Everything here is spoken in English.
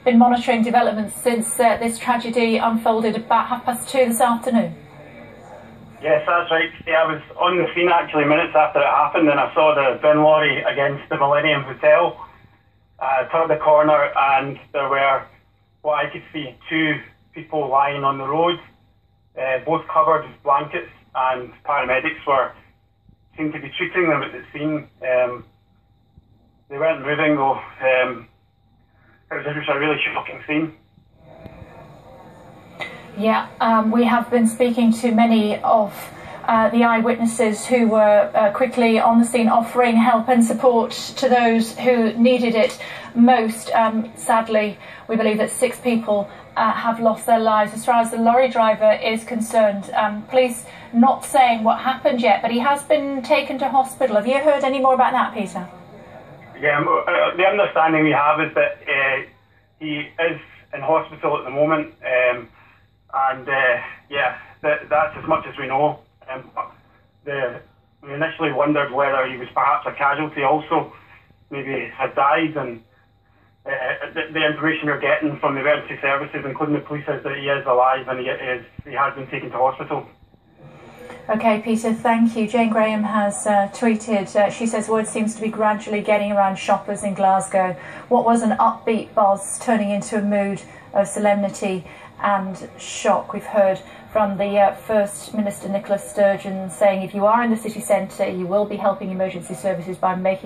been monitoring developments since this tragedy unfolded about 2:30 this afternoon. Yes, that's right. I was on the scene actually minutes after it happened, and I saw the bin lorry against the Millennium Hotel. I turned the corner and there were, what I could see, 2 people lying on the road, both covered with blankets, and paramedics seemed to be treating them at the scene. They weren't moving though. It was just a really shocking scene. Yeah, we have been speaking to many of the eyewitnesses who were quickly on the scene offering help and support to those who needed it most. Sadly, we believe that 6 people have lost their lives. As far as the lorry driver is concerned, police not saying what happened yet, but he has been taken to hospital. Have you heard any more about that, Peter? Yeah, the understanding we have is that he is in hospital at the moment, yeah, that's as much as we know. We initially wondered whether he was perhaps a casualty also, maybe had died, and the information we're getting from the emergency services, including the police, is that he is alive and he has been taken to hospital. OK, Peter, thank you. Jane Graham has tweeted, she says, word seems to be gradually getting around shoppers in Glasgow. What was an upbeat buzz turning into a mood of solemnity and shock. We've heard from the First Minister Nicola Sturgeon saying if you are in the city centre, you will be helping emergency services by making